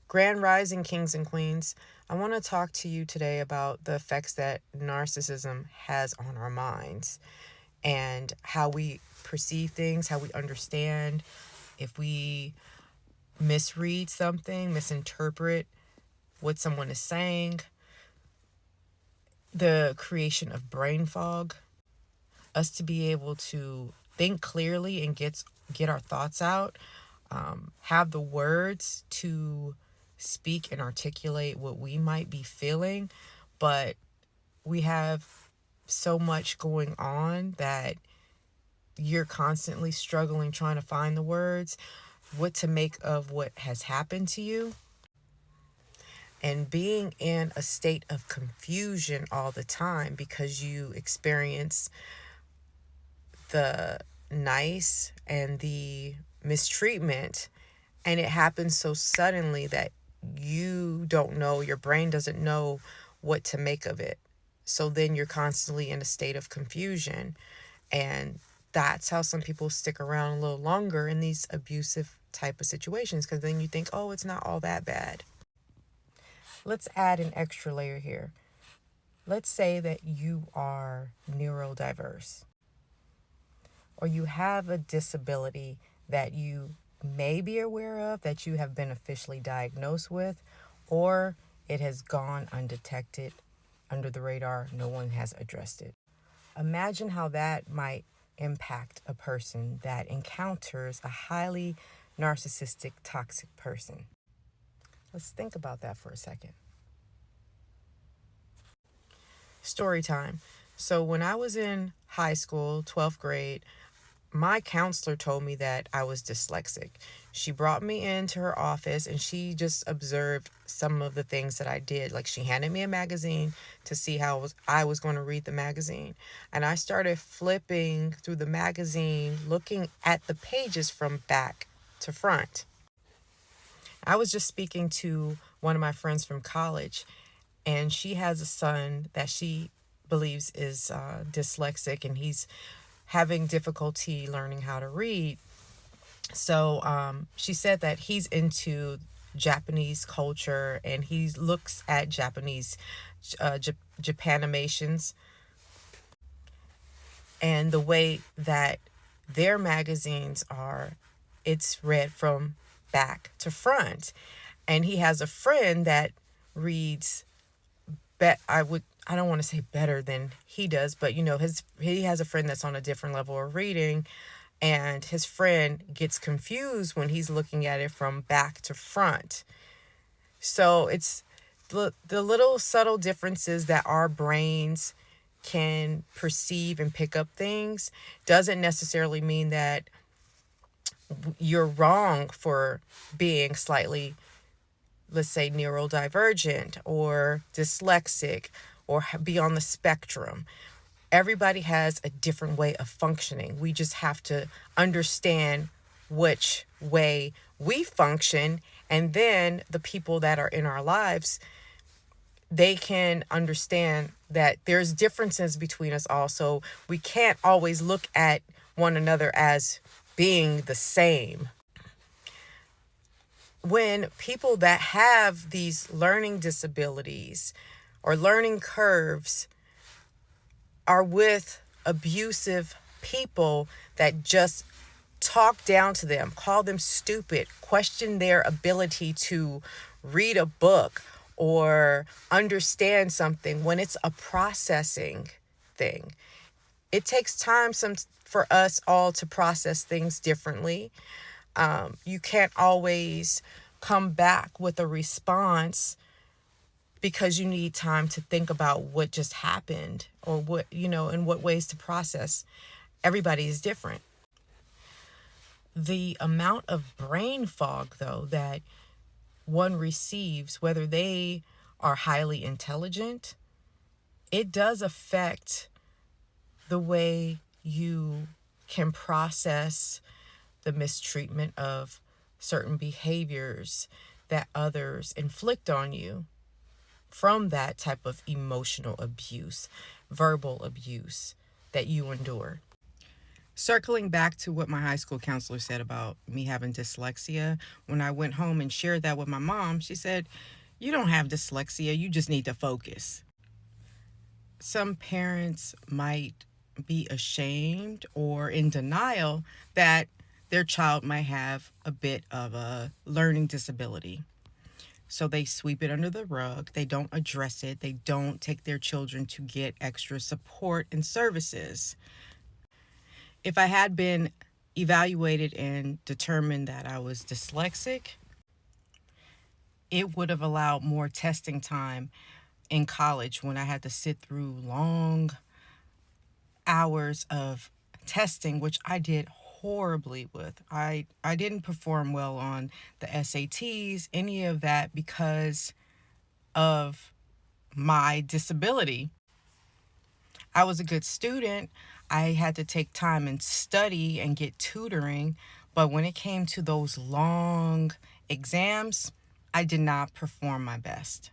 Grand Rising Kings and Queens. I want to talk to you today about the effects that narcissism has on our minds and how we perceive things, how we understand, if we misread something, misinterpret what someone is saying, the creation of brain fog, us to be able to think clearly and get our thoughts out, have the words to speak and articulate what we might be feeling, but we have so much going on that you're constantly struggling trying to find the words, what to make of what has happened to you, and being in a state of confusion all the time because you experience the nice and the mistreatment, and it happens so suddenly that you don't know, your brain doesn't know what to make of it. So then you're constantly in a state of confusion, and that's how some people stick around a little longer in these abusive type of situations, because then you think, oh, it's not all that bad. Let's add an extra layer here. Let's say that you are neurodiverse, or you have a disability that you may be aware of, that you have been officially diagnosed with, or it has gone undetected, under the radar, no one has addressed it. Imagine how that might impact a person that encounters a highly narcissistic, toxic person. Let's think about that for a second. Story time. So when I was in high school, 12th grade, my counselor told me that I was dyslexic. She brought me into her office and she just observed some of the things that I did. Like, she handed me a magazine to see how I was going to read the magazine. And I started flipping through the magazine, looking at the pages from back to front. I was just speaking to one of my friends from college, and she has a son that she believes is dyslexic, and he's having difficulty learning how to read. So she said that he's into Japanese culture, and he looks at Japanese Japanimations, and the way that their magazines are, it's read from back to front. And he has a friend that reads I don't want to say better than he does, but he has a friend that's on a different level of reading, and his friend gets confused when he's looking at it from back to front. So it's the little subtle differences that our brains can perceive and pick up things doesn't necessarily mean that you're wrong for being slightly, let's say, neurodivergent or dyslexic or be on the spectrum. Everybody has a different way of functioning. We just have to understand which way we function, and then the people that are in our lives, they can understand that there's differences between us all. So we can't always look at one another as being the same. When people that have these learning disabilities or learning curves are with abusive people that just talk down to them, call them stupid, question their ability to read a book or understand something, when it's a processing thing, it takes time for us all to process things differently. You can't always come back with a response because you need time to think about what just happened, or what, in what ways to process. Everybody is different. The amount of brain fog, though, that one receives, whether they are highly intelligent, it does affect the way you can process the mistreatment of certain behaviors that others inflict on you from that type of emotional abuse, verbal abuse that you endure. Circling back to what my high school counselor said about me having dyslexia, when I went home and shared that with my mom, she said, "You don't have dyslexia, you just need to focus." Some parents might be ashamed or in denial that their child might have a bit of a learning disability. So they sweep it under the rug, they don't address it, they don't take their children to get extra support and services. If I had been evaluated and determined that I was dyslexic, it would have allowed more testing time in college when I had to sit through long hours of testing, which I did horribly with. I didn't perform well on the SATs, any of that, because of my disability. I was a good student. I had to take time and study and get tutoring. But when it came to those long exams, I did not perform my best.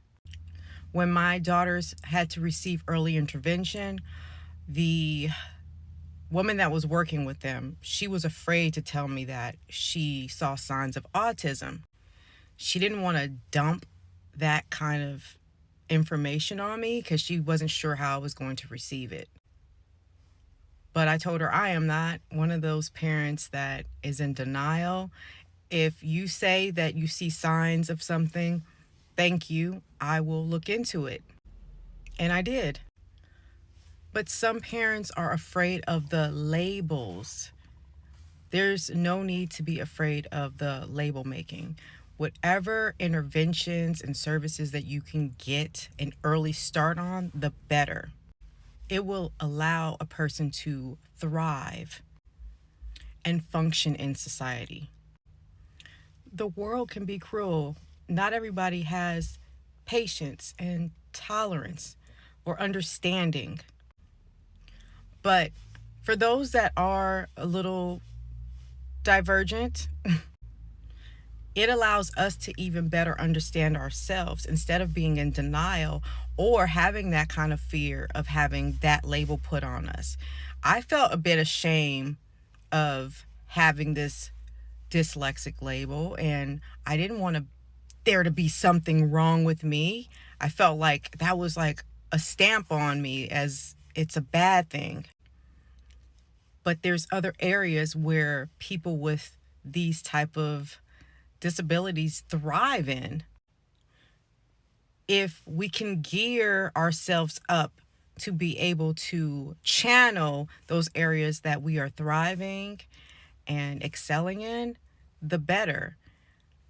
When my daughters had to receive early intervention, the woman that was working with them, she was afraid to tell me that she saw signs of autism. She didn't want to dump that kind of information on me because she wasn't sure how I was going to receive it. But I told her I am not one of those parents that is in denial. If you say that you see signs of something, thank you. I will look into it. And I did. But some parents are afraid of the labels. There's no need to be afraid of the label making. Whatever interventions and services that you can get an early start on, the better. It will allow a person to thrive and function in society. The world can be cruel. Not everybody has patience and tolerance or understanding. But for those that are a little divergent, it allows us to even better understand ourselves instead of being in denial or having that kind of fear of having that label put on us. I felt a bit ashamed of having this dyslexic label, and I didn't want there to be something wrong with me. I felt like that was like a stamp on me as it's a bad thing. But there's other areas where people with these type of disabilities thrive in. If we can gear ourselves up to be able to channel those areas that we are thriving and excelling in, the better.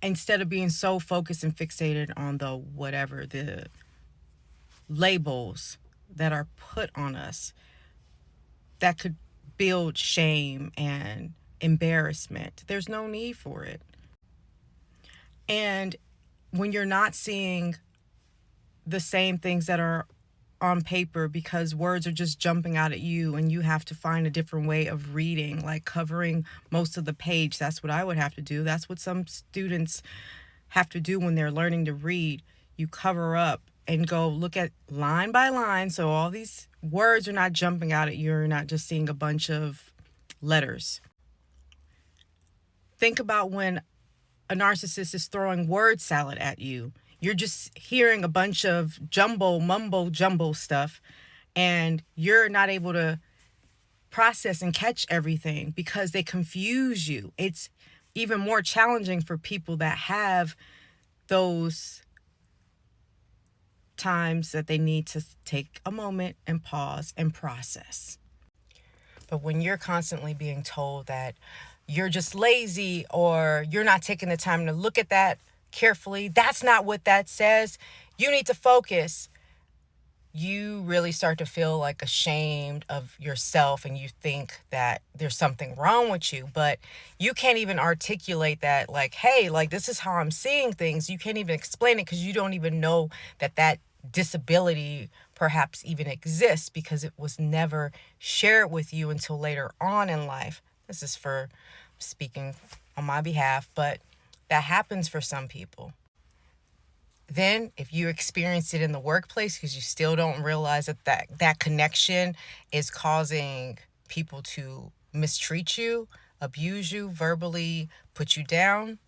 Instead of being so focused and fixated on the labels that are put on us that could build shame and embarrassment. There's no need for it. And when you're not seeing the same things that are on paper because words are just jumping out at you and you have to find a different way of reading, like covering most of the page, that's what I would have to do. That's what some students have to do when they're learning to read. You cover up and go look at line by line so all these words are not jumping out at you. You're not just seeing a bunch of letters. Think about when a narcissist is throwing word salad at you. You're just hearing a bunch of mumbo jumbo stuff, and you're not able to process and catch everything because they confuse you. It's even more challenging for people that have those times that they need to take a moment and pause and process. But when you're constantly being told that you're just lazy or you're not taking the time to look at that carefully, that's not what that says. You need to focus. You really start to feel like ashamed of yourself and you think that there's something wrong with you, but you can't even articulate that like, hey, like this is how I'm seeing things. You can't even explain it because you don't even know that disability perhaps even exists because it was never shared with you until later on in life. This is for speaking on my behalf, but that happens for some people. Then if you experience it in the workplace because you still don't realize that connection is causing people to mistreat you, abuse you, verbally put you down,